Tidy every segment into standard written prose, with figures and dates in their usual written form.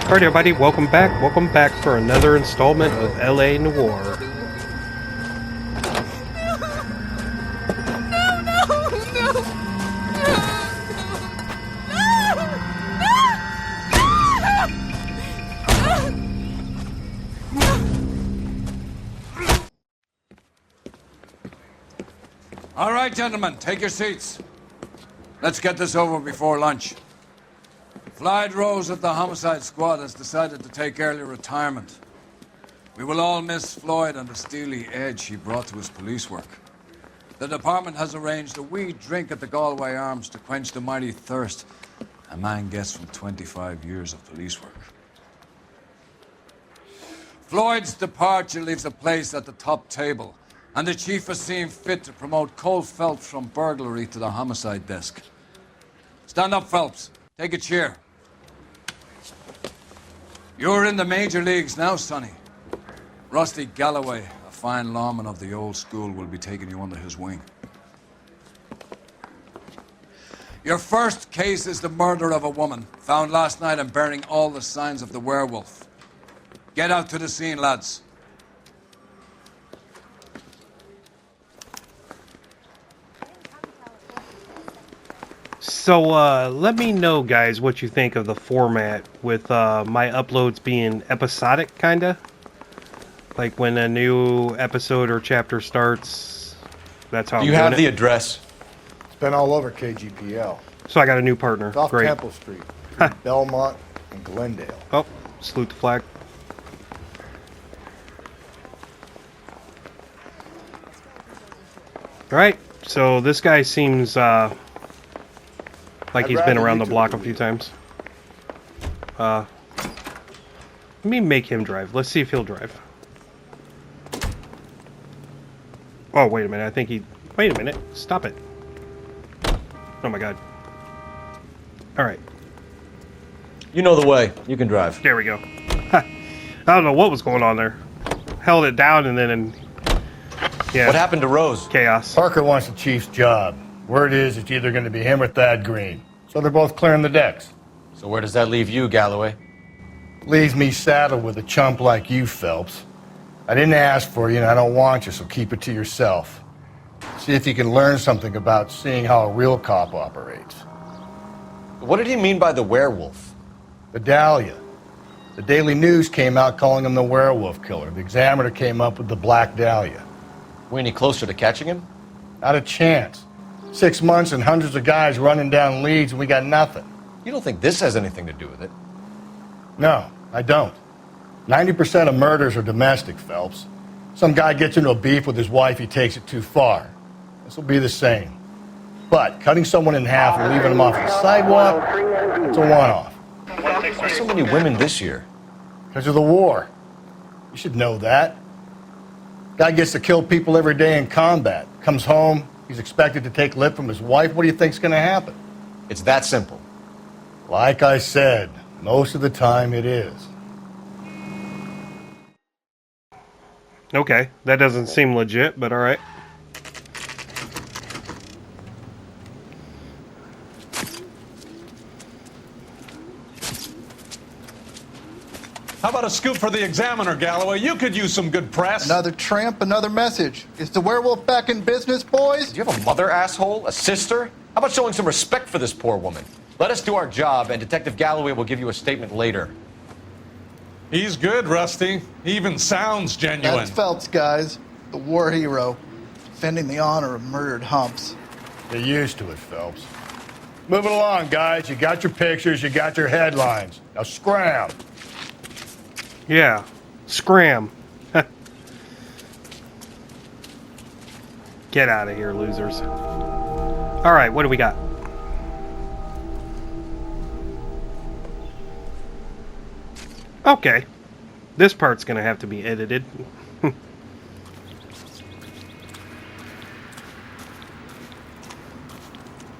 Alright everybody, welcome back for another installment of LA Noire. All right, gentlemen, take your seats. Let's get this over before lunch. Floyd Rose of the Homicide Squad has decided to take early retirement. We will all miss Floyd and the steely edge he brought to his police work. The department has arranged a wee drink at the Galway Arms to quench the mighty thirst a man gets from 25 years of police work. Floyd's departure leaves a place at the top table, and the chief has seen fit to promote Cole Phelps from burglary to the homicide desk. Stand up, Phelps. Take a chair. You're in the major leagues now, Sonny. Rusty Galloway, a fine lawman of the old school, will be taking you under his wing. Your first case is the murder of a woman, found last night and bearing all the signs of the werewolf. Get out to the scene, lads. So, let me know, guys, what you think of the format with my uploads being episodic, kinda. Like when a new episode or chapter starts, that's how I'm doing it. Do you have the address? It's been all over KGPL. So I got a new partner. It's off Great. Temple Street, between Belmont and Glendale. Oh, salute the flag. Alright, so this guy seems, like he's been around the block a few times. Let me make him drive. Let's see if he'll drive. Oh, wait a minute. I think he... Wait a minute. Stop it. Oh my god. Alright. You know the way. You can drive. There we go. I don't know what was going on there. Held it down and then... yeah. What happened to Rose? Chaos. Parker wants the chief's job. Word is it's either going to be him or Thad Green. So they're both clearing the decks. So where does that leave you, Galloway? Leaves me saddled with a chump like you, Phelps. I didn't ask for you and I don't want you, so keep it to yourself. See if you can learn something about seeing how a real cop operates. What did he mean by the werewolf? The Dahlia. The Daily News came out calling him the werewolf killer. The Examiner came up with the Black Dahlia. We any closer to catching him? Not a chance. 6 months and hundreds of guys running down leads and we got nothing. You don't think this has anything to do with it? No, I don't. 90% of murders are domestic, Phelps. Some guy gets into a beef with his wife, he takes it too far. This will be the same. But cutting someone in half and leaving them off the sidewalk, it's a one-off. Why so many women this year? Because of the war. You should know that. Guy gets to kill people every day in combat. Comes home, he's expected to take lip from his wife. What do you think's going to happen? It's that simple. Like I said, most of the time it is. Okay, that doesn't seem legit, but alright. How about a scoop for the Examiner, Galloway? You could use some good press. Another tramp, another message. Is the werewolf back in business, boys? Do you have a mother, asshole? A sister? How about showing some respect for this poor woman? Let us do our job, and Detective Galloway will give you a statement later. He's good, Rusty. He even sounds genuine. That's Phelps, guys. The war hero. Defending the honor of murdered humps. Get used to it, Phelps. Moving along, guys. You got your pictures, you got your headlines. Now scram. Yeah. Scram. Get out of here, losers. Alright, what do we got? Okay. This part's gonna have to be edited.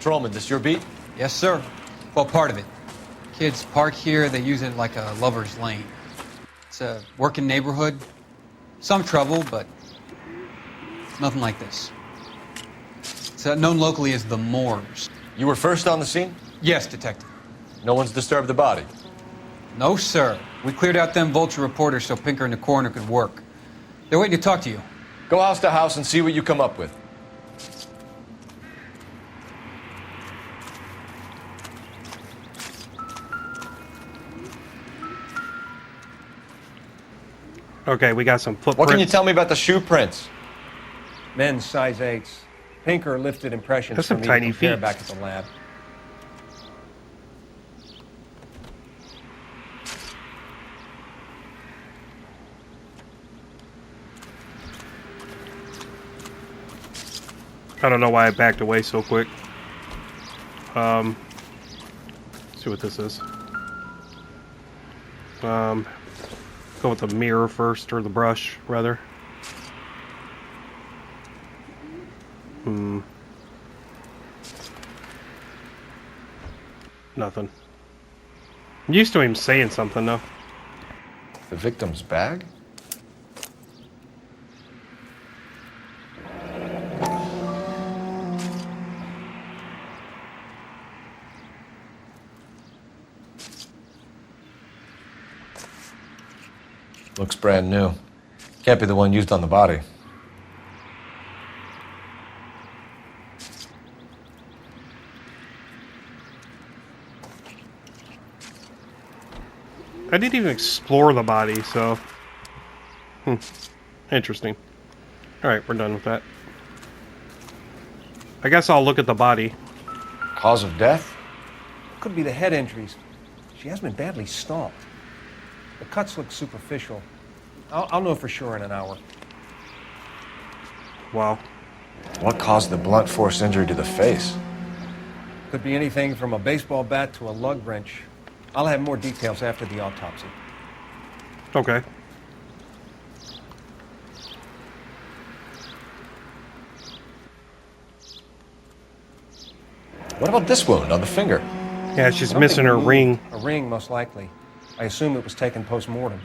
Trollman, this your beat? Yes, sir. Well, part of it. Kids park here, they use it like a lover's lane. It's a working neighborhood. Some trouble, but nothing like this. It's known locally as the Moors. You were first on the scene? Yes, detective. No one's disturbed the body? No, sir. We cleared out them vulture reporters so Pinker and the coroner could work. They're waiting to talk to you. Go house to house and see what you come up with. Okay, we got some footprints. What can you tell me about the shoe prints? Men's size 8s. Pinker lifted impressions That's for some me tiny to compare feet. back at the lab. I don't know why I backed away so quick. Let's see what this is. Go with the mirror first, or the brush, rather. Nothing. I'm used to him saying something, though. The victim's bag? Looks brand new. Can't be the one used on the body. I didn't even explore the body, so... Interesting. Alright, we're done with that. I guess I'll look at the body. Cause of death? Could be the head injuries. She has been badly stomped. The cuts look superficial. I'll know for sure in an hour. Wow. What caused the blunt force injury to the face? Could be anything from a baseball bat to a lug wrench. I'll have more details after the autopsy. Okay. What about this wound on the finger? Yeah, she's I don't missing think her we moved. ring. A ring, most likely. I assume it was taken post-mortem.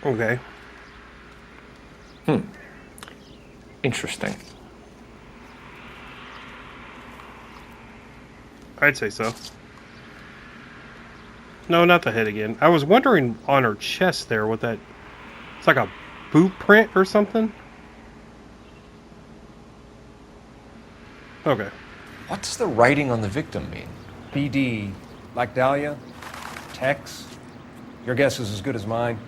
Okay. Interesting. I'd say so. No, not the head again. I was wondering on her chest there what that... It's like a boot print or something? Okay. What does the writing on the victim mean? BD, like Dahlia? Tex? Your guess is as good as mine.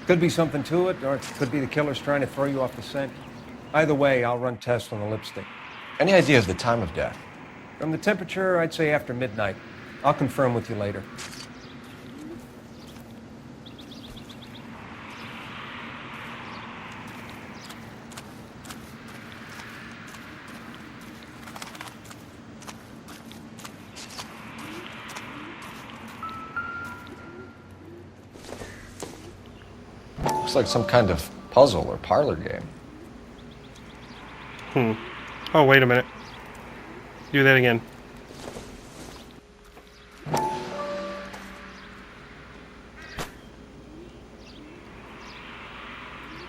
Could be something to it, or it could be the killer's trying to throw you off the scent. Either way, I'll run tests on the lipstick. Any idea of the time of death? From the temperature, I'd say after midnight. I'll confirm with you later. Looks like some kind of puzzle or parlor game. Oh, wait a minute. Do that again.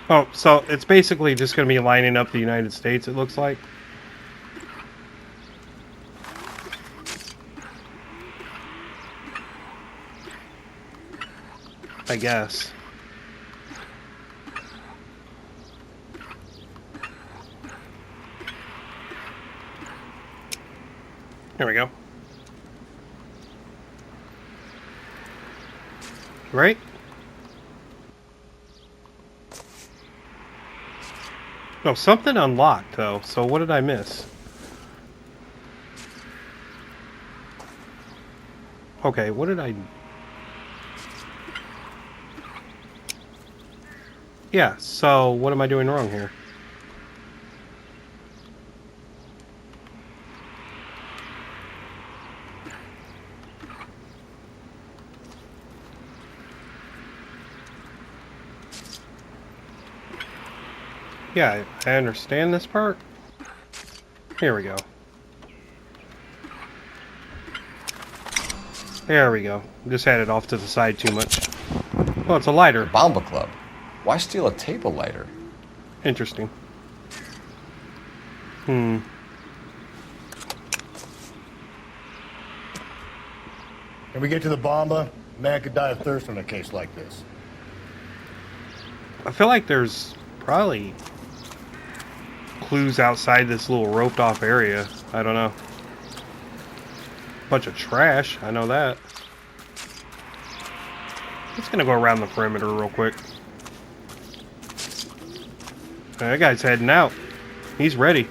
Oh, so it's basically just going to be lining up the United States, it looks like. I guess. There we go. Right? No, something unlocked, though. So what did I miss? Okay, what did I... Yeah, so what am I doing wrong here? Yeah, I understand this part. Here we go. There we go. Just had it off to the side too much. Oh, it's a lighter. Bomba Club. Why steal a table lighter? Interesting. Can we get to the Bomba? Man could die of thirst in a case like this. I feel like there's probably clues outside this little roped off area. I don't know. Bunch of trash, I know that. Just gonna go around the perimeter real quick. That guy's heading out. He's ready.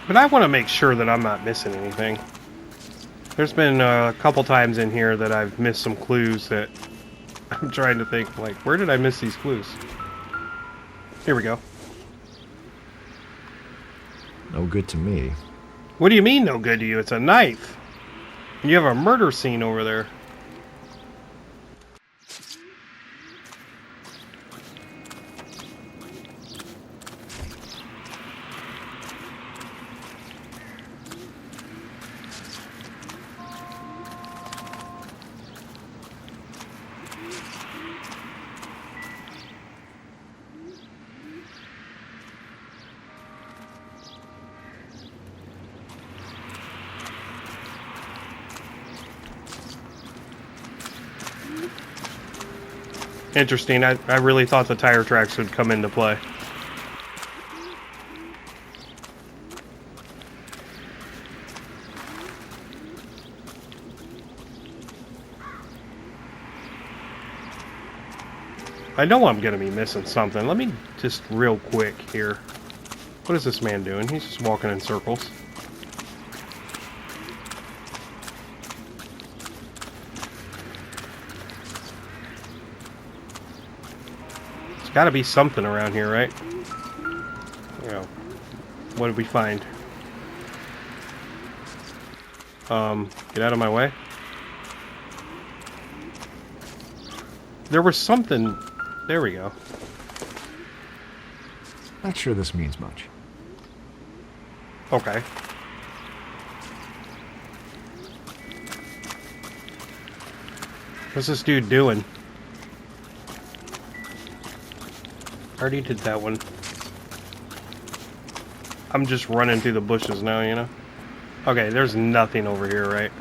But I want to make sure that I'm not missing anything. There's been a couple times in here that I've missed some clues that I'm trying to think, like, where did I miss these clues? Here we go. No good to me. What do you mean no good to you? It's a knife. You have a murder scene over there. Interesting. I really thought the tire tracks would come into play. I know I'm going to be missing something. Let me just real quick here. What is this man doing? He's just walking in circles. Got to be something around here, right? You know, what did we find? Get out of my way. There was something. There we go. Not sure this means much. Okay. What's this dude doing? Already did that one. I'm just running through the bushes now, you know? Okay, there's nothing over here, right?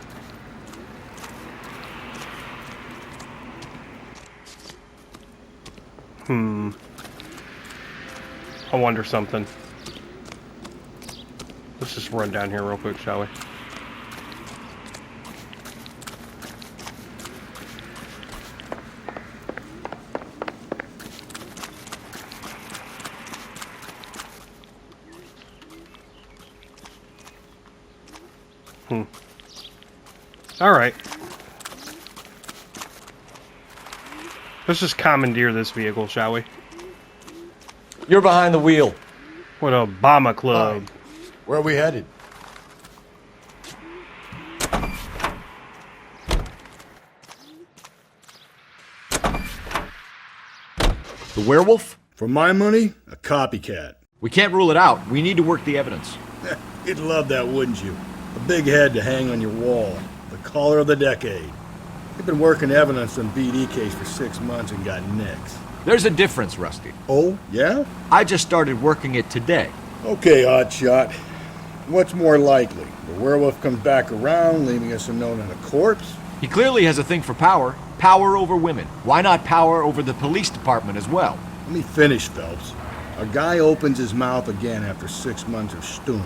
I wonder something. Let's just run down here real quick, shall we? Alright. Let's just commandeer this vehicle, shall we? You're behind the wheel. What a bomba club. Where are we headed? The werewolf? For my money, a copycat. We can't rule it out. We need to work the evidence. You'd love that, wouldn't you? A big head to hang on your wall. The caller of the decade. You've been working evidence on BD case for 6 months and got nicks. There's a difference, Rusty. Oh, yeah? I just started working it today. Okay, Oddshot. What's more likely? The werewolf comes back around, leaving us unknown in a corpse? He clearly has a thing for power. Power over women. Why not power over the police department as well? Let me finish, Phelps. A guy opens his mouth again after 6 months of stewing.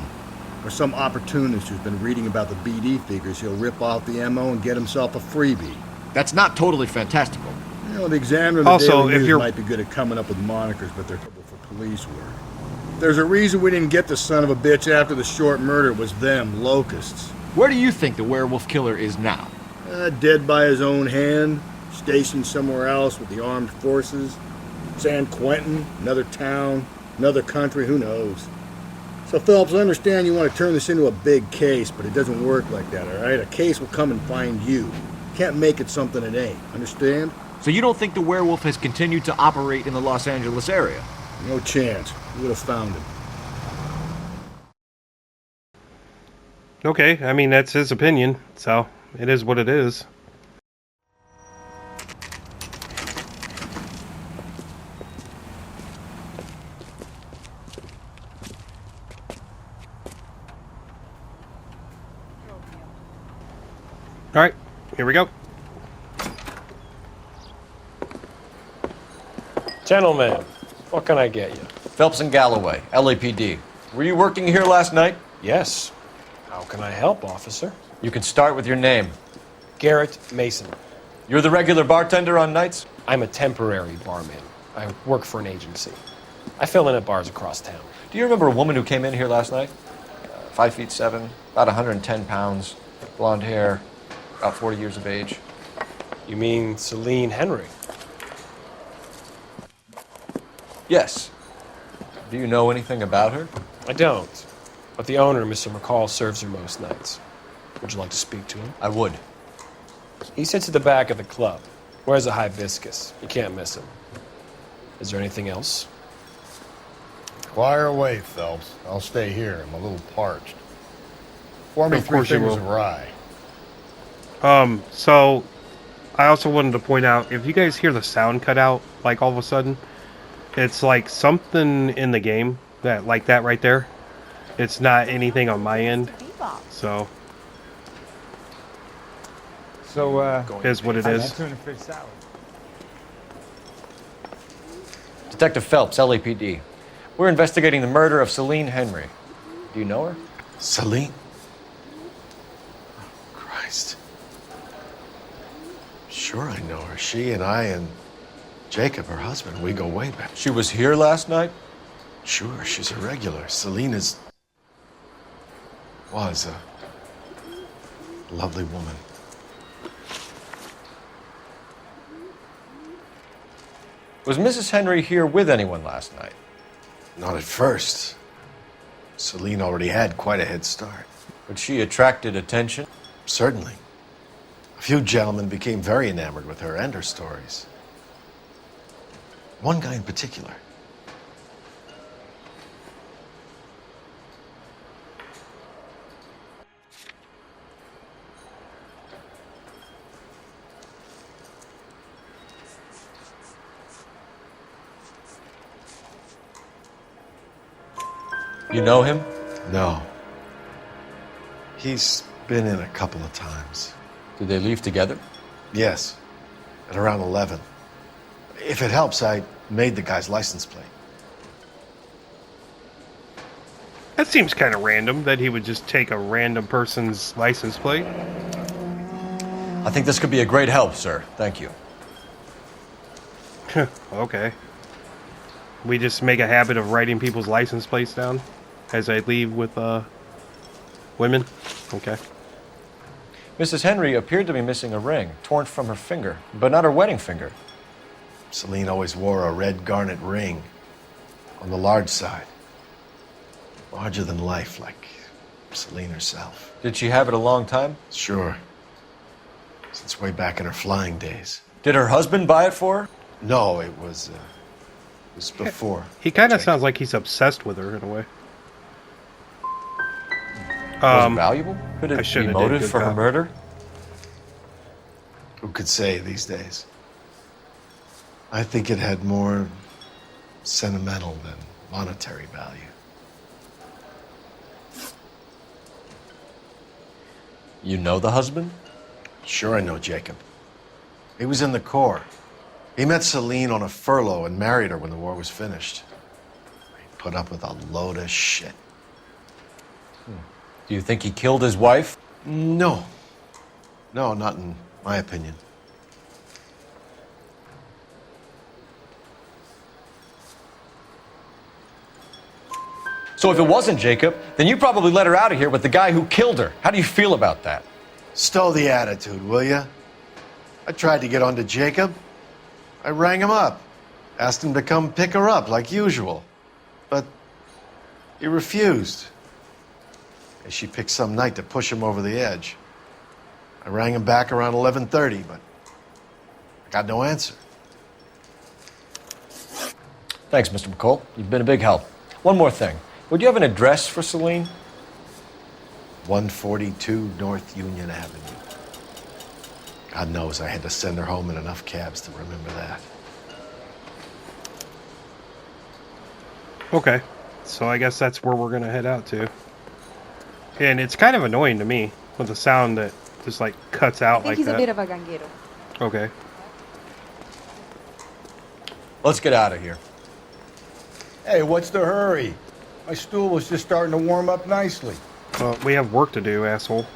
Or some opportunist who's been reading about the BD figures, he'll rip off the MO and get himself a freebie. That's not totally fantastical. You know, the Examiner and the Also, Daily if News you're... might be good at coming up with monikers, but they're terrible for police work. There's a reason we didn't get the son of a bitch after the short murder. It was them, locusts. Where do you think the werewolf killer is now? Dead by his own hand, stationed somewhere else with the armed forces. San Quentin, another town, another country, who knows? So, Phelps, I understand you want to turn this into a big case, but it doesn't work like that, all right? A case will come and find you. Can't make it something it ain't. Understand? So you don't think the werewolf has continued to operate in the Los Angeles area? No chance. We would have found him. Okay, I mean, that's his opinion, so it is what it is. Alright, here we go. Gentlemen, what can I get you? Phelps and Galloway, LAPD. Were you working here last night? Yes. How can I help, officer? You can start with your name. Garrett Mason. You're the regular bartender on nights? I'm a temporary barman. I work for an agency. I fill in at bars across town. Do you remember a woman who came in here last night? 5'7", about 110 pounds, blonde hair, about 40 years of age. You mean Celine Henry? Yes. Do you know anything about her? I don't. But the owner, Mr. McCall, serves her most nights. Would you like to speak to him? I would. He sits at the back of the club. Wears a hibiscus. You can't miss him. Is there anything else? Fire away, Phelps. I'll stay here. I'm a little parched. Pour me Of 3 course you fingers will. of rye. So I also wanted to point out, if you guys hear the sound cut out, like all of a sudden, it's like something in the game that, like that right there. It's not anything on my end, so is what it is. Detective Phelps, LAPD. We're investigating the murder of Celine Henry. Do you know her? Celine? Oh, Christ. Sure I know her. She and I and Jacob, her husband, we go way back. She was here last night? Sure, she's a regular. Celine was a lovely woman. Was Mrs. Henry here with anyone last night? Not at first. Celine already had quite a head start. But she attracted attention? Certainly. A few gentlemen became very enamored with her and her stories. One guy in particular. You know him? No. He's been in a couple of times. Did they leave together? Yes, at around 11. If it helps, I made the guy's license plate. That seems kind of random that he would just take a random person's license plate. I think this could be a great help, sir. Thank you. Okay. We just make a habit of writing people's license plates down as I leave with women. Okay. Mrs. Henry appeared to be missing a ring, torn from her finger, but not her wedding finger. Celine always wore a red garnet ring on the large side. Larger than life, like Celine herself. Did she have it a long time? Sure. Since way back in her flying days. Did her husband buy it for her? No, it was before. He kind of sounds like he's obsessed with her in a way. Was it valuable? Could I it be should've did motive good for her cop. murder? Who could say these days? I think it had more sentimental than monetary value. You know the husband? Sure I know Jacob. He was in the Corps. He met Celine on a furlough and married her when the war was finished. He put up with a load of shit. Do you think he killed his wife? No. No, not in my opinion. So if it wasn't Jacob, then you probably let her out of here with the guy who killed her. How do you feel about that? Stow the attitude, will ya? I tried to get onto Jacob. I rang him up. Asked him to come pick her up like usual. But he refused. And she picked some night to push him over the edge. I rang him back around 11:30, but I Got no answer. Thanks, Mr. McCole. You've been a big help. One more thing. Would you have an address for Celine? 142 North Union Avenue. God knows I had to send her home in enough cabs to remember that. Okay, so I guess that's where we're gonna head out to. And it's kind of annoying to me with the sound that just like cuts out like he's that. a bit of a ganguero. Okay. Let's get out of here. Hey, what's the hurry? My stool was just starting to warm up nicely. Well, we have work to do, asshole.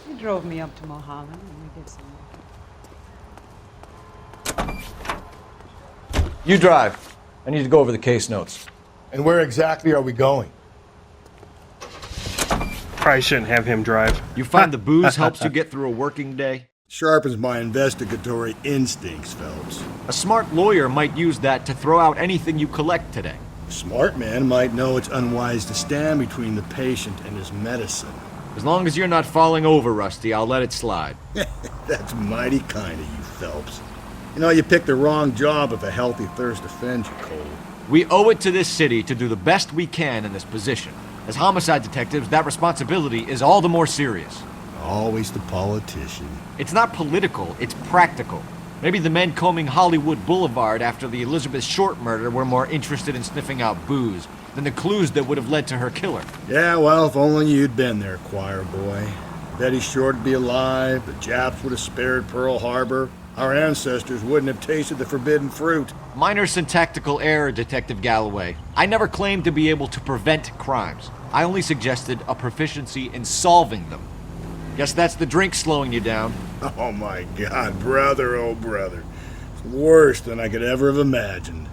He drove me up to Mulholland and we did some. You drive. I need to go over the case notes. And where exactly are we going? Probably shouldn't have him drive. You find the booze helps you get through a working day? Sharpens my investigatory instincts, Phelps. A smart lawyer might use that to throw out anything you collect today. A smart man might know it's unwise to stand between the patient and his medicine. As long as you're not falling over, Rusty, I'll let it slide. That's mighty kind of you, Phelps. You know, you picked the wrong job if a healthy thirst offends you, Cole. We owe it to this city to do the best we can in this position. As homicide detectives, that responsibility is all the more serious. Always the politician. It's not political, it's practical. Maybe the men combing Hollywood Boulevard after the Elizabeth Short murder were more interested in sniffing out booze than the clues that would have led to her killer. Yeah, well, if only you'd been there, choir boy. Betty Short would be alive, the Japs would have spared Pearl Harbor, our ancestors wouldn't have tasted the forbidden fruit. Minor syntactical error, Detective Galloway. I never claimed to be able to prevent crimes. I only suggested a proficiency in solving them. Guess that's the drink slowing you down. Oh my God, brother, oh brother. It's worse than I could ever have imagined.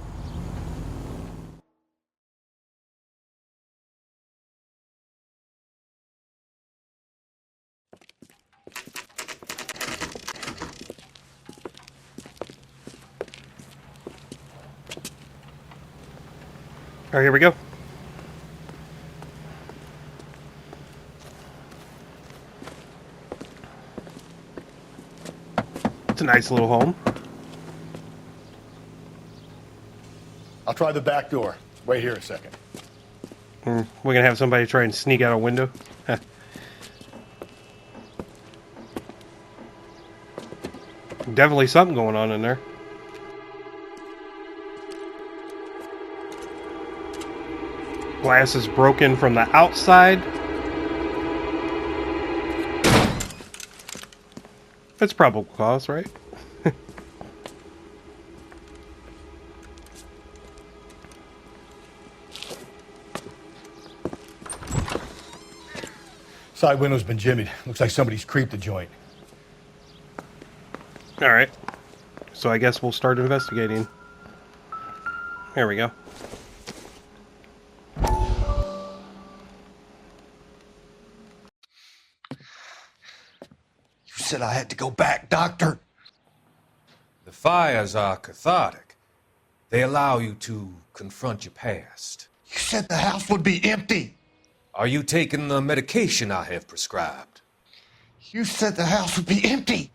All right, here we go. It's a nice little home. I'll try the back door. Wait here a second. We're gonna have somebody try and sneak out a window. Definitely something going on in there. Glass is broken from the outside. That's probable cause, right? Side window's been jimmied. Looks like somebody's creeped the joint. All right. So I guess we'll start investigating. There we go. You said I had to go back, Doctor. The fires are cathartic. They allow you to confront your past. You said the house would be empty. Are you taking the medication I have prescribed? You said the house would be empty.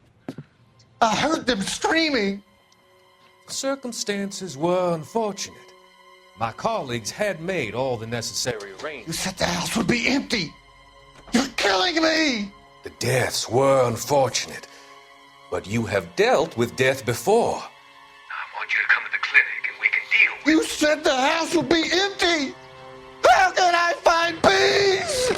I heard them screaming. Circumstances were unfortunate. My colleagues had made all the necessary arrangements. You said the house would be empty. You're killing me. The deaths were unfortunate, but you have dealt with death before. I want you to come to the clinic and we can deal with You said the house would be empty. How can I find peace?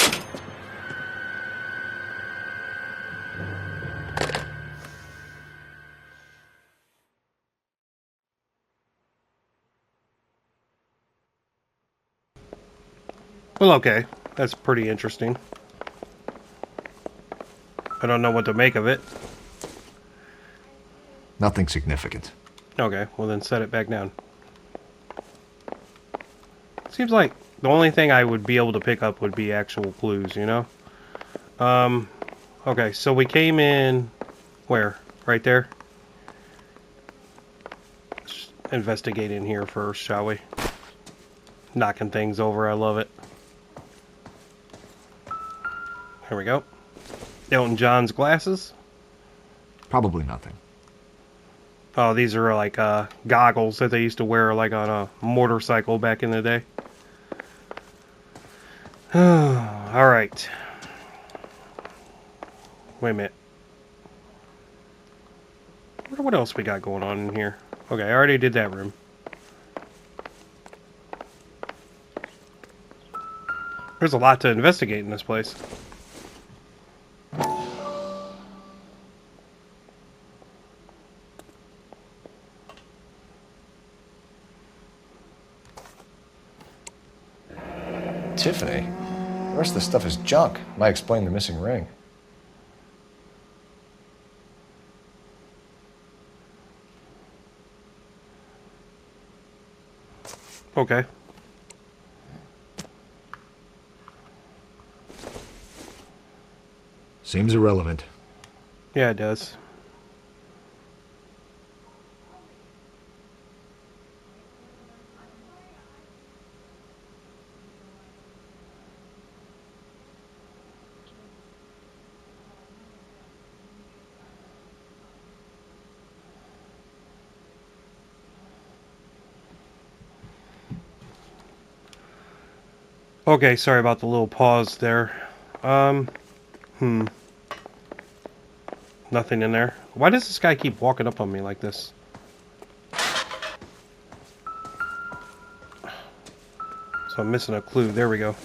Well, okay. That's pretty interesting. I don't know what to make of it. Nothing significant. Okay, well then set it back down. Seems like the only thing I would be able to pick up would be actual clues, you know? Okay, so we came in... Where? Right there? Let's investigate in here first, shall we? Knocking things over, I love it. Here we go. Elton John's glasses? Probably nothing. Oh, these are like goggles that they used to wear like on a motorcycle back in the day. All right. Wait a minute. I wonder what else we got going on in here. Okay, I already did that room. There's a lot to investigate in this place. Tiffany? The rest of the stuff is junk. Might explain the missing ring. Okay. Seems irrelevant. Yeah, it does. Okay, sorry about the little pause there. Nothing in there. Why does this guy keep walking up on me like this? So I'm missing a clue. There we go.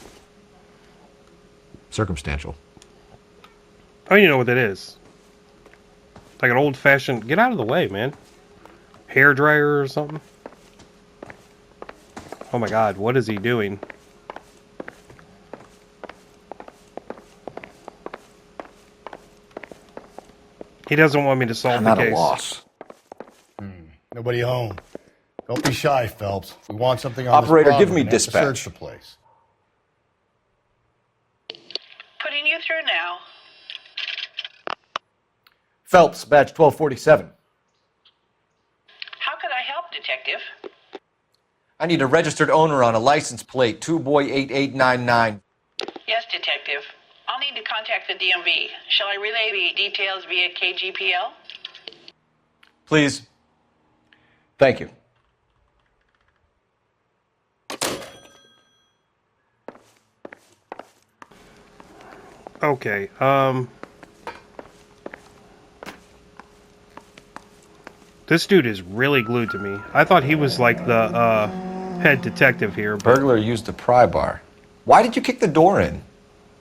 Circumstantial. Oh, you know what that is. Like an old-fashioned... Get out of the way, man. Hair dryer or something? Oh my god, what is he doing? He doesn't want me to solve the case. I'm at a loss. Nobody home. Don't be shy, Phelps. If we want something on Operator, this give problem, me we have to dispatch. search the place. Putting you through now. Phelps, badge 1247. How could I help, Detective? I need a registered owner on a license plate, 2boy8899. Yes, Detective. I'll need to contact the DMV. Shall I relay the details via KGPL? Please. Thank you. Okay, this dude is really glued to me. I thought he was like the, head detective here, but... Burglar used a pry bar. Why did you kick the door in?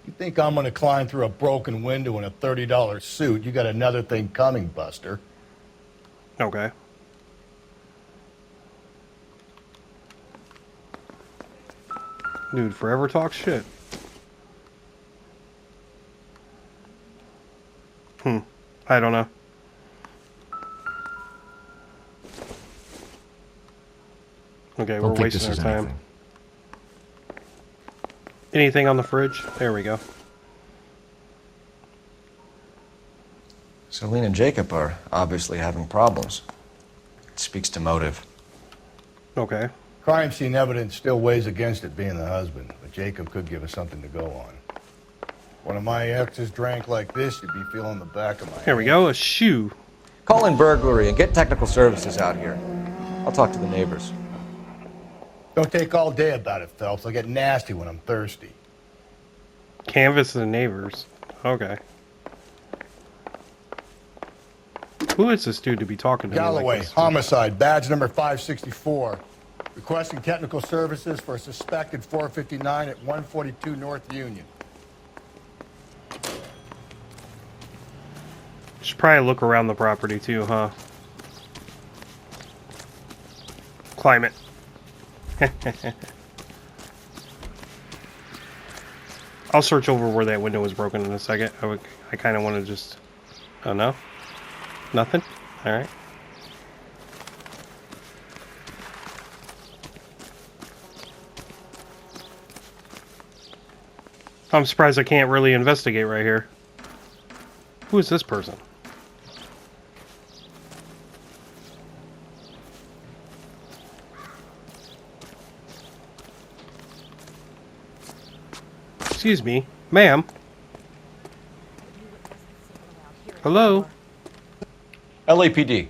You think I'm gonna climb through a broken window in a $30 suit? You got another thing coming, Buster. Okay. Dude, forever talks shit. I don't know. Okay, we're wasting our time. Anything on the fridge? There we go. Celine and Jacob are obviously having problems. It speaks to motive. Okay. Crime scene evidence still weighs against it being the husband, but Jacob could give us something to go on. One of my exes drank like this, you'd be feeling the back of my Here we go, a shoe. Call in burglary and get technical services out here. I'll talk to the neighbors. Don't take all day about it, Phelps. I'll get nasty when I'm thirsty. Canvas the neighbors. Okay. Who is this dude to be talking to Galloway, me like this? homicide, badge number 564. Requesting technical services for a suspected 459 at 142 North Union. Should probably look around the property too, huh? Climate. I'll search over where that window was broken in a second. I kind of want to just... Oh, no? Nothing? Alright. I'm surprised I can't really investigate right here. Who is this person? Excuse me, ma'am. Hello? LAPD.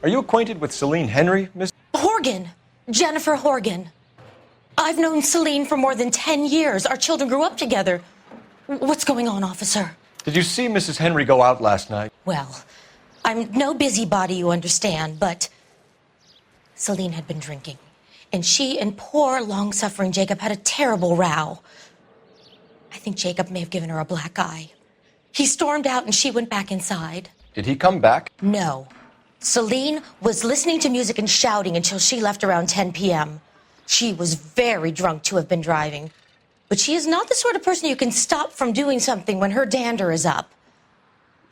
Are you acquainted with Celine Henry, Miss? Horgan. Jennifer Horgan. I've known Celine for more than 10 years. Our children grew up together. What's going on, officer? Did you see Mrs. Henry go out last night? Well, I'm no busybody, you understand, but Celine had been drinking. And she and poor, long-suffering Jacob had a terrible row. I think Jacob may have given her a black eye. He stormed out and she went back inside. Did he come back? No. Celine was listening to music and shouting until she left around 10 p.m. She was very drunk to have been driving. But she is not the sort of person you can stop from doing something when her dander is up.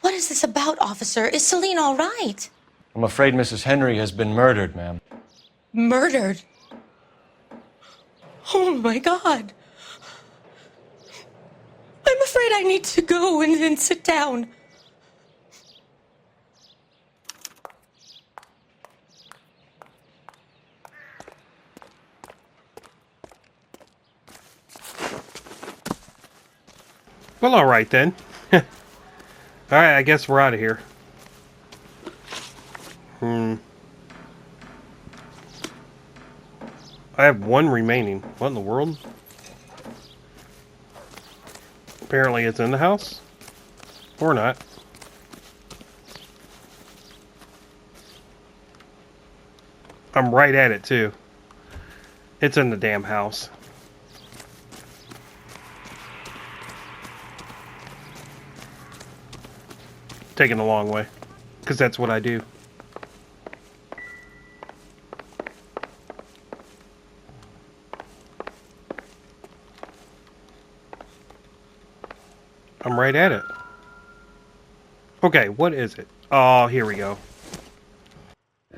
What is this about, officer? Is Celine all right? I'm afraid Mrs. Henry has been murdered, ma'am. Murdered? Oh, my God. I'm afraid I need to go and sit down. Well, all right then. All right, I guess we're out of here. I have one remaining. What in the world? Apparently it's in the house. Or not. I'm right at it, too. It's in the damn house. Taking the long way. Because that's what I do. I'm right at it. Okay, what is it? Oh, here we go.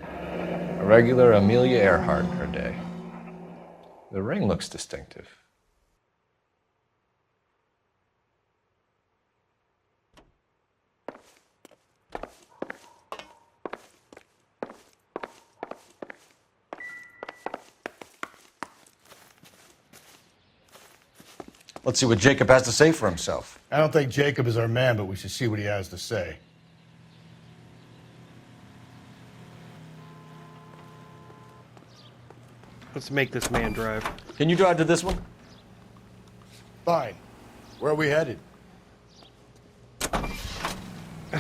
A regular Amelia Earhart in her day. The ring looks distinctive. Let's see what Jacob has to say for himself. I don't think Jacob is our man, but we should see what he has to say. Let's make this man drive. Can you drive to this one? Fine. Where are we headed?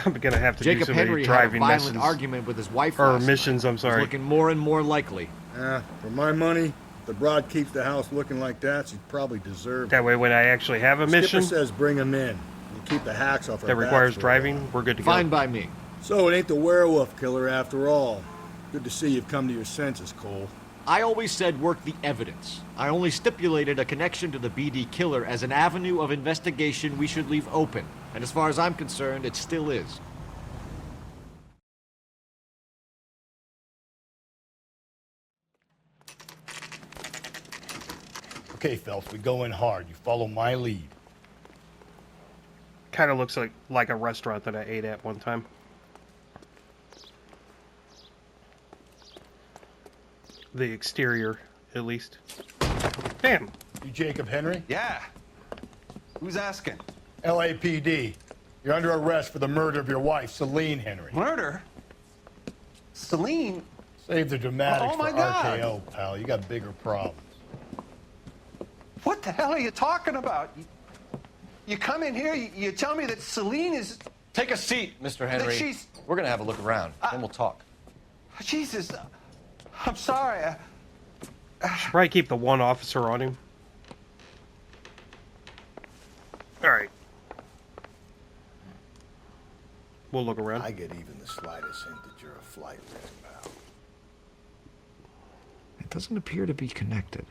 I'm gonna have to Jacob do so many Henry had a driving violent lessons. argument with his wife Or last missions, night. I'm sorry. It's looking more and more likely. For my money, if the broad keeps the house looking like that, she's probably deserved it. That way when I actually have a mission Skipper says bring him in. You keep the hacks off our that backs requires for a driving, while. we're good to go. Fine by me. So it ain't the werewolf killer after all. Good to see you've come to your senses, Cole. I always said work the evidence. I only stipulated a connection to the BD killer as an avenue of investigation we should leave open. And as far as I'm concerned, it still is. Okay, Phelps, we go in hard. You follow my lead. Kind of looks like a restaurant that I ate at one time. The exterior, at least. Damn. You Jacob Henry? Yeah. Who's asking? LAPD. You're under arrest for the murder of your wife, Celine Henry. Murder? Celine? Save the dramatics Oh, my for God. RKO, pal. You got bigger problems. What the hell are you talking about? You come in here, you tell me that Celine is... Take a seat, Mr. Henry. she's- We're gonna have a look around, then we'll talk. Jesus, I'm sorry. Should probably keep the one officer on him. Alright. We'll look around. I get even the slightest hint that you're a flight risk, pal. It doesn't appear to be connected.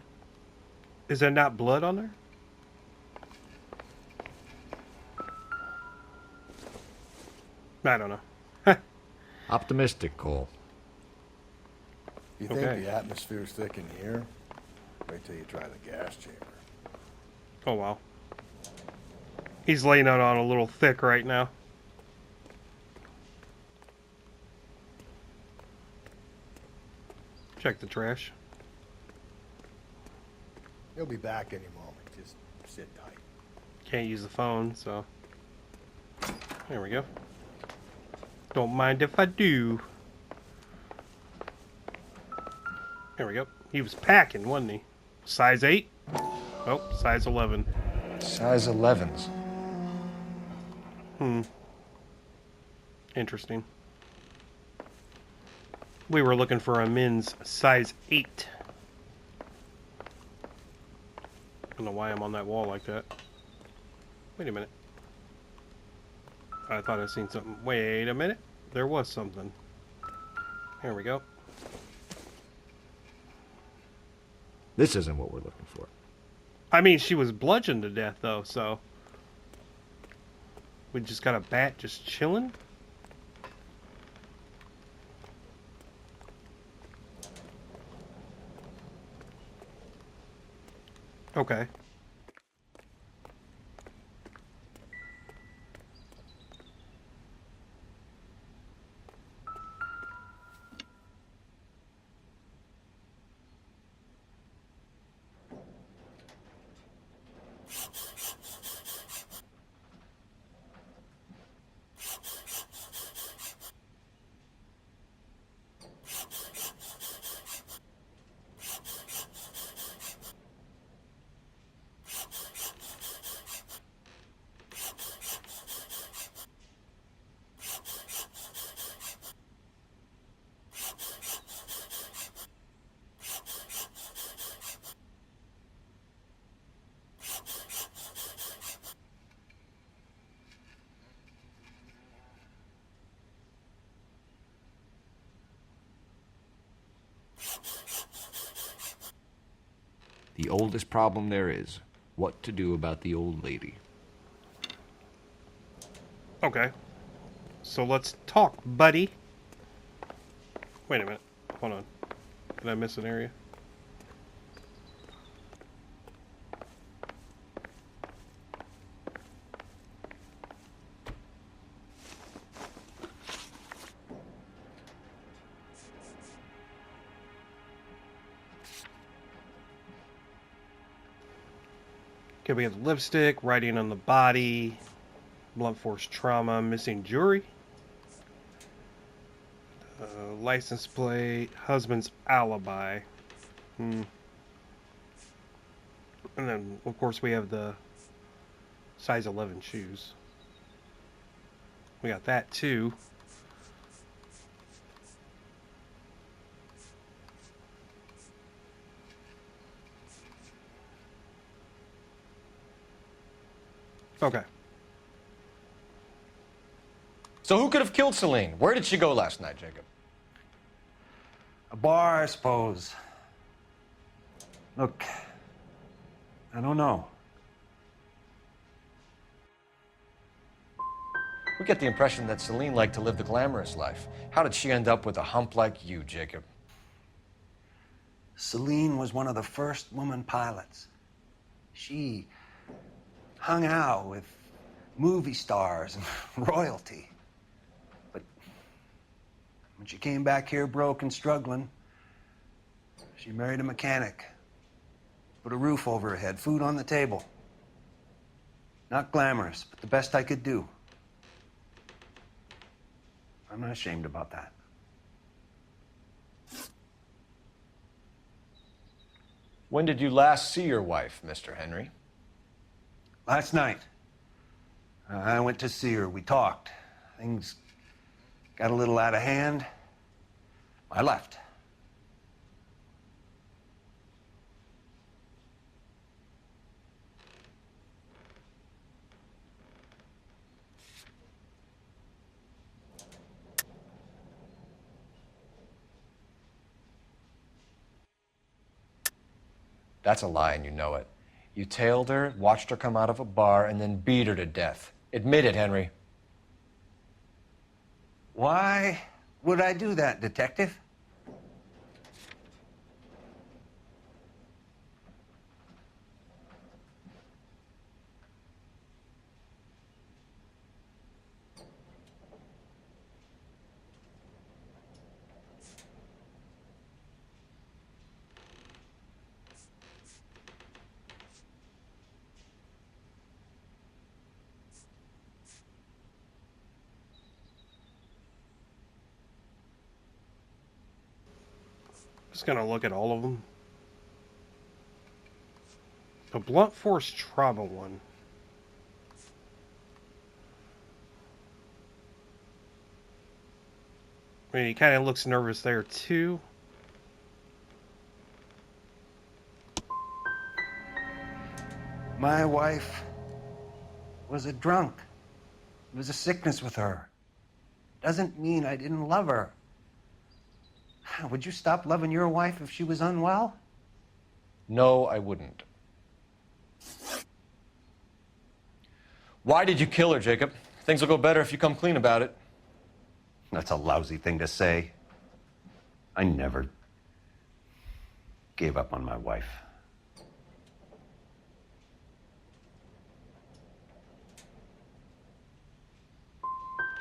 Is there not blood on there? I don't know. Optimistic, Cole. You think Okay. the atmosphere's thick in here? Wait till you try the gas chamber. Oh, wow. He's laying out on a little thick right now. Check the trash. He'll be back any moment. Just sit tight. Can't use the phone, so... There we go. Don't mind if I do. There we go. He was packing, wasn't he? Size 8? Oh, size 11. Size 11s. Interesting. We were looking for a men's size 8. I don't know why I'm on that wall like that. Wait a minute. I thought I seen something. Wait a minute. There was something. Here we go. This isn't what we're looking for. I mean, she was bludgeoned to death, though, so... We just got a bat just chilling? Okay. The oldest problem there is, what to do about the old lady. Okay. So let's talk, buddy. Wait a minute. Hold on. Did I miss an area? Okay, we have lipstick, writing on the body, blunt force trauma, missing jewelry, license plate, husband's alibi. And then, of course, we have the size 11 shoes. We got that, too. Okay. So who could have killed Celine? Where did she go last night, Jacob? A bar, I suppose. Look, I don't know. We get the impression that Celine liked to live the glamorous life. How did she end up with a hump like you, Jacob? Celine was one of the first woman pilots. She hung out with movie stars and royalty. But when she came back here broke and struggling, she married a mechanic. Put a roof over her head, food on the table. Not glamorous, but the best I could do. I'm not ashamed about that. When did you last see your wife, Mr. Henry? Last night. I went to see her. We talked. Things got a little out of hand. I left. That's a lie, and you know it. You tailed her, watched her come out of a bar, and then beat her to death. Admit it, Henry. Why would I do that, Detective? Just gonna look at all of them. The blunt force trauma one. I mean, he kind of looks nervous there too. My wife was a drunk. It was a sickness with her. Doesn't mean I didn't love her. Would you stop loving your wife if she was unwell? No, I wouldn't. Why did you kill her, Jacob? Things will go better if you come clean about it. That's a lousy thing to say. I never gave up on my wife.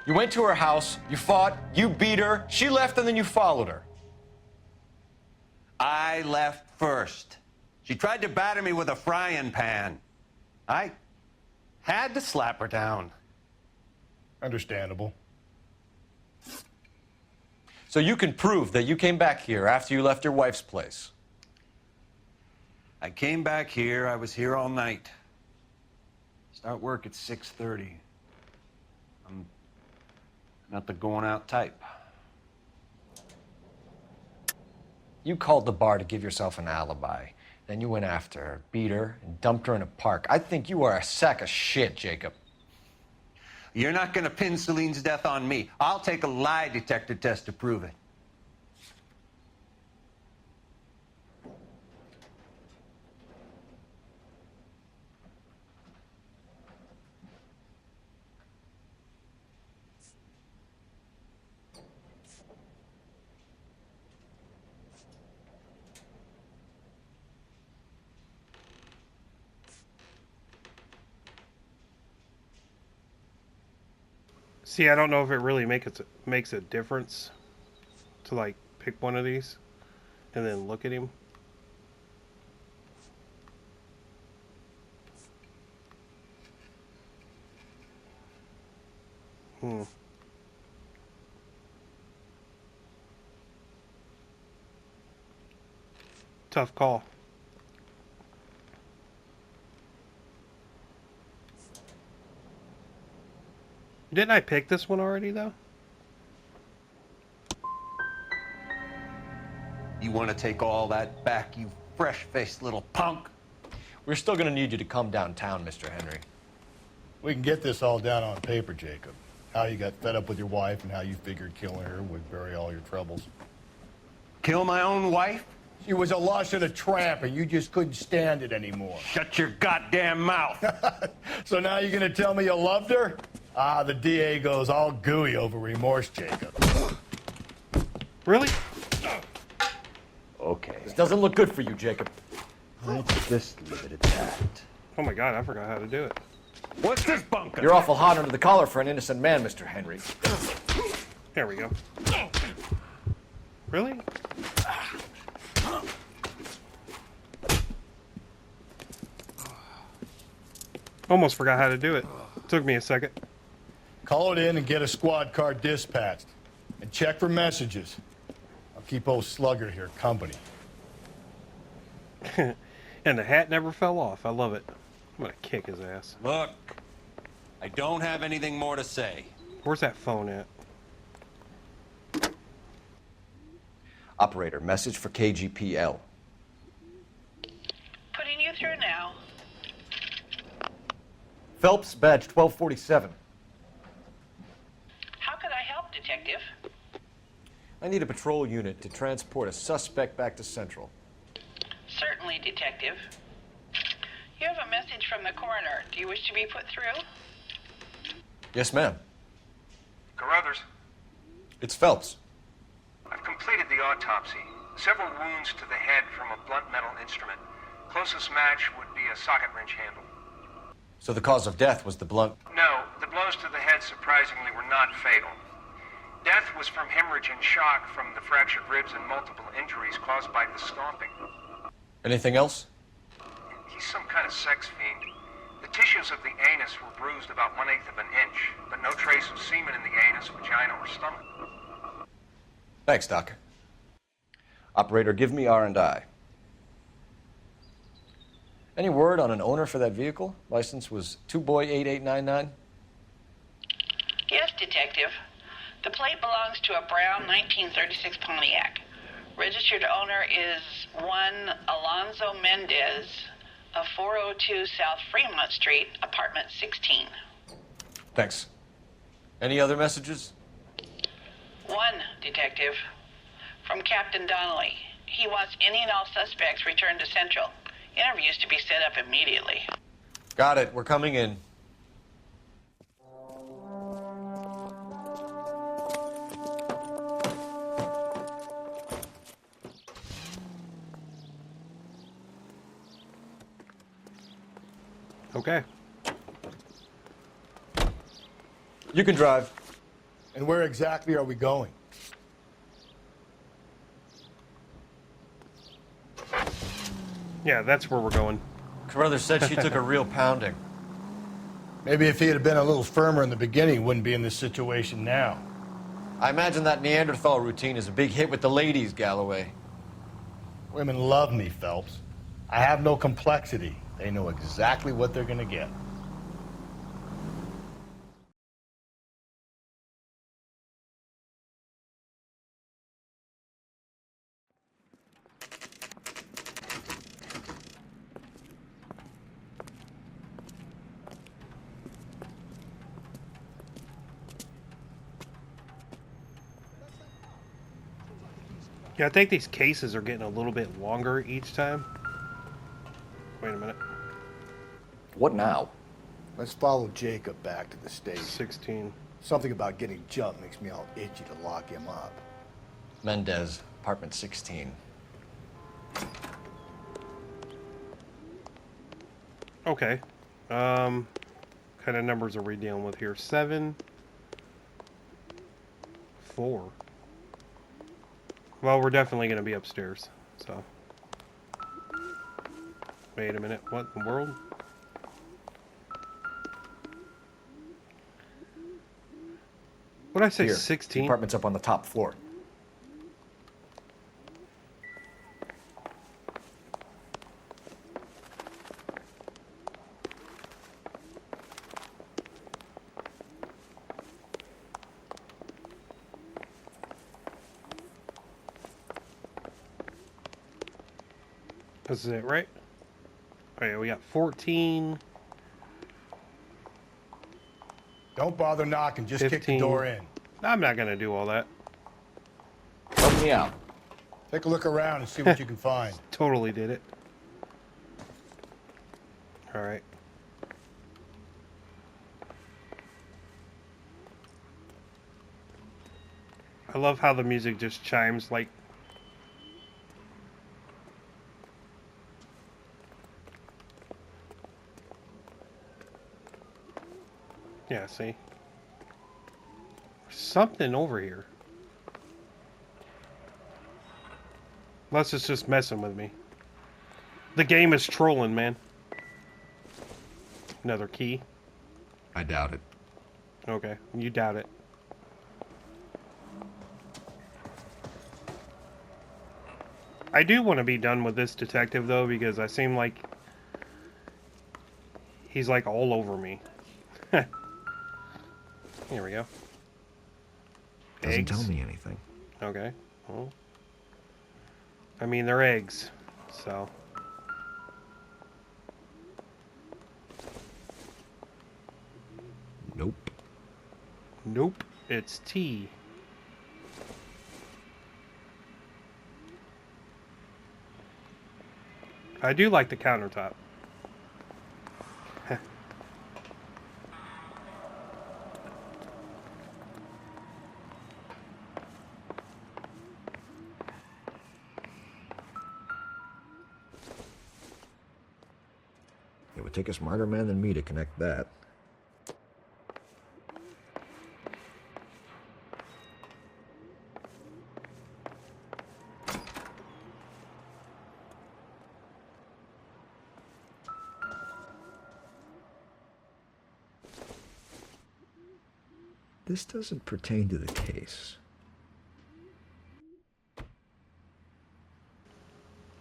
You went to her house, you fought, you beat her, she left, and then you followed her. I left first. She tried to batter me with a frying pan. I had to slap her down. Understandable. So you can prove that you came back here after you left your wife's place. I came back here. I was here all night. Start work at 6:30. I'm not the going out type. You called the bar to give yourself an alibi. Then you went after her, beat her, and dumped her in a park. I think you are a sack of shit, Jacob. You're not going to pin Celine's death on me. I'll take a lie detector test to prove it. See, I don't know if it really makes a difference to like pick one of these and then look at him. Tough call. Didn't I pick this one already, though? You want to take all that back, you fresh-faced little punk? We're still going to need you to come downtown, Mr. Henry. We can get this all down on paper, Jacob. How you got fed up with your wife and how you figured killing her would bury all your troubles. Kill my own wife? She was a lush and a tramp, and you just couldn't stand it anymore. Shut your goddamn mouth. So now you're gonna tell me you loved her? Ah, the DA goes all gooey over remorse, Jacob. Really? Okay. This doesn't look good for you, Jacob. Let's just leave it at that. Oh my god, I forgot how to do it. What's this bunker? You're awful hot under the collar for an innocent man, Mr. Henry. There we go. Really? Almost forgot how to do it. Took me a second. Call it in and get a squad car dispatched. And check for messages. I'll keep old Slugger here company. And the hat never fell off. I love it. I'm gonna kick his ass. Look, I don't have anything more to say. Where's that phone at? Operator, message for KGPL. Putting you through now. Phelps, badge 1247. How could I help, Detective? I need a patrol unit to transport a suspect back to Central. Certainly, Detective. You have a message from the coroner. Do you wish to be put through? Yes, ma'am. Carruthers, It's Phelps. I've completed the autopsy. Several wounds to the head from a blunt metal instrument. Closest match would be a socket wrench handle. So the cause of death was the blunt... No, the blows to the head surprisingly were not fatal. Death was from hemorrhage and shock from the fractured ribs and multiple injuries caused by the stomping. Anything else? He's some kind of sex fiend. The tissues of the anus were bruised about 1/8 of an inch, but no trace of semen in the anus, vagina, or stomach. Thanks, Doc. Operator, give me R&I. Any word on an owner for that vehicle? License was 2boy8899. Yes, Detective. The plate belongs to a brown 1936 Pontiac. Registered owner is one Alonzo Mendez of 402 South Fremont Street, apartment 16. Thanks. Any other messages? One, Detective. From Captain Donnelly. He wants any and all suspects returned to Central. Interviews to be set up immediately. Got it. We're coming in. Okay. You can drive. And where exactly are we going? Yeah, that's where we're going. Carruthers said she took a real pounding. Maybe if he had been a little firmer in the beginning, he wouldn't be in this situation now. I imagine that Neanderthal routine is a big hit with the ladies, Galloway. Women love me, Phelps. I have no complexity. They know exactly what they're gonna get. Yeah, I think these cases are getting a little bit longer each time. Wait a minute. What now? Let's follow Jacob back to the station. 16. Something about getting jumped makes me all itchy to lock him up. Mendez, apartment 16. Okay. Kind of numbers are we dealing with here? 7, 4. Well, we're definitely going to be upstairs, so. Wait a minute. What in the world? What did I say? Here, 16? the apartment's up on the top floor. This is it, right? Oh yeah, we got 14. Don't bother knocking, just 15. kick the door in. I'm not gonna do all that. Help me out. Take a look around and see what you can find. Totally did it. Alright. I love how the music just chimes like... Yeah, see? There's something over here. Unless it's just messing with me. The game is trolling, man. Another key. I doubt it. Okay, you doubt it. I do want to be done with this detective, though, because I seem like he's like all over me. Here we go. Doesn't Eggs. tell me anything. Okay. Well, I mean, they're eggs, so. Nope. Nope. It's tea. I do like the countertop. It would take a smarter man than me to connect that. This doesn't pertain to the case.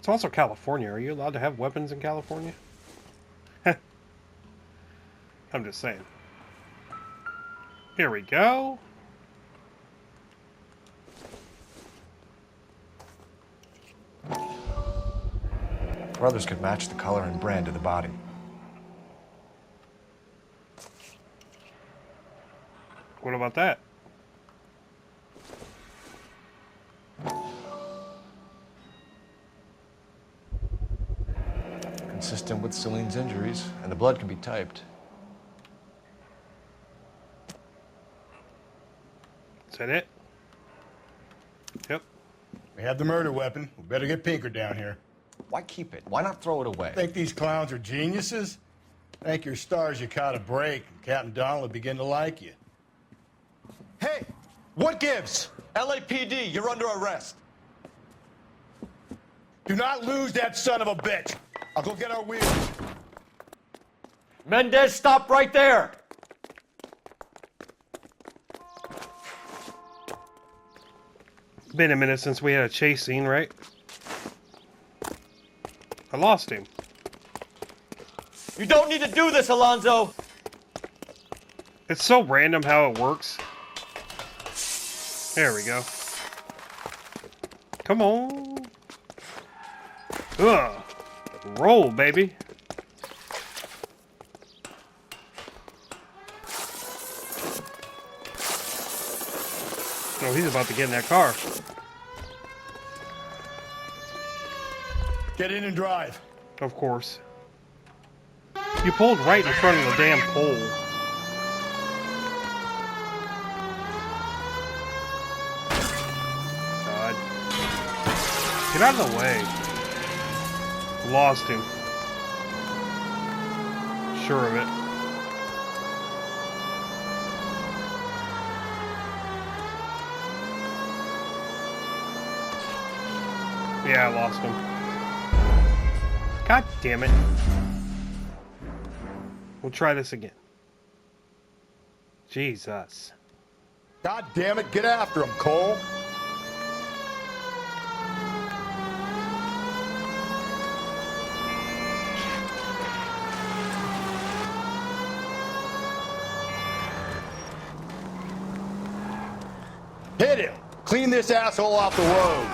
It's also California. Are you allowed to have weapons in California? I'm just saying. Here we go. Brothers could match the color and brand of the body. What about that? Consistent with Celine's injuries, and the blood can be typed. Is that it? Yep. We have the murder weapon. We better get Pinker down here. Why keep it? Why not throw it away? Think these clowns are geniuses? Thank your stars you caught a break, and Captain Donald will begin to like you. Hey, what gives? LAPD, you're under arrest. Do not lose that son of a bitch. I'll go get our wheels. Mendez, stop right there! Been a minute since we had a chase scene, right? I lost him. You don't need to do this, Alonzo! It's so random how it works. There we go. Come on. Ugh. Roll, baby. Oh, he's about to get in that car. Get in and drive. Of course. You pulled right in front of the damn pole. God. Get out of the way. Lost him. Sure of it. Yeah, I lost him. God damn it. We'll try this again. Jesus. God damn it, get after him, Cole. Hit him! Clean this asshole off the road!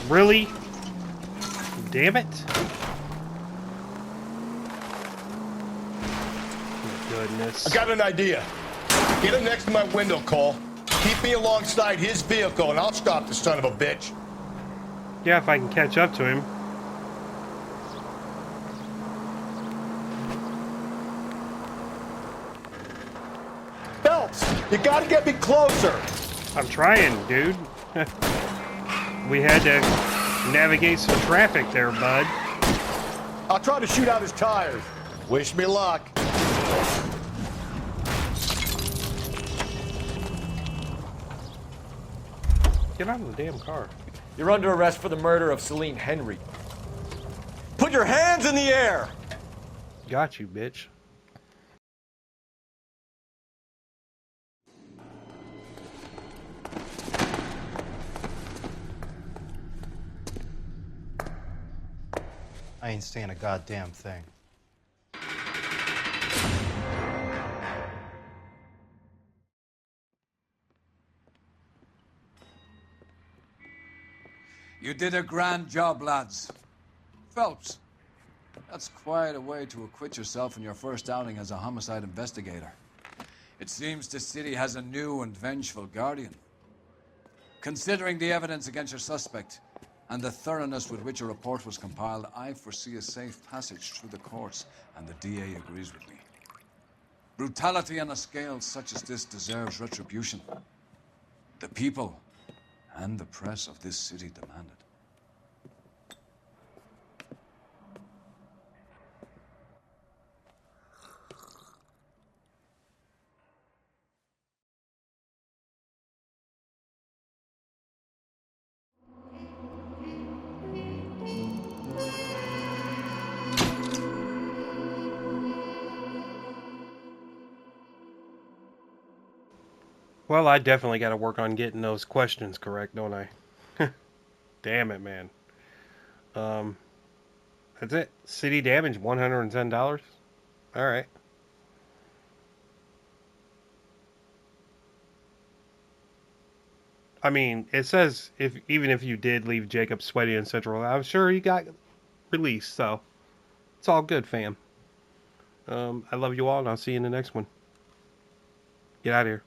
Really? Damn it. Oh, goodness. I got an idea. Get him next to my window, Cole. Keep me alongside his vehicle and I'll stop the son of a bitch. Yeah, if I can catch up to him. Phelps, you gotta get me closer. I'm trying, dude. We had to navigate some traffic there, bud. I'll try to shoot out his tires. Wish me luck. Get out of the damn car. You're under arrest for the murder of Celine Henry. Put your hands in the air! Got you, bitch. I ain't saying a goddamn thing. You did a grand job, lads. Phelps, that's quite a way to acquit yourself in your first outing as a homicide investigator. It seems the city has a new and vengeful guardian. Considering the evidence against your suspect, and the thoroughness with which a report was compiled, I foresee a safe passage through the courts, and the DA agrees with me. Brutality on a scale such as this deserves retribution. The people and the press of this city demand it. Well, I definitely got to work on getting those questions correct, don't I? Damn it, man. That's it. City damage, $110. All right. I mean, it says even if you did leave Jacob sweaty in Central, I'm sure he got released, so it's all good, fam. I love you all, and I'll see you in the next one. Get out of here.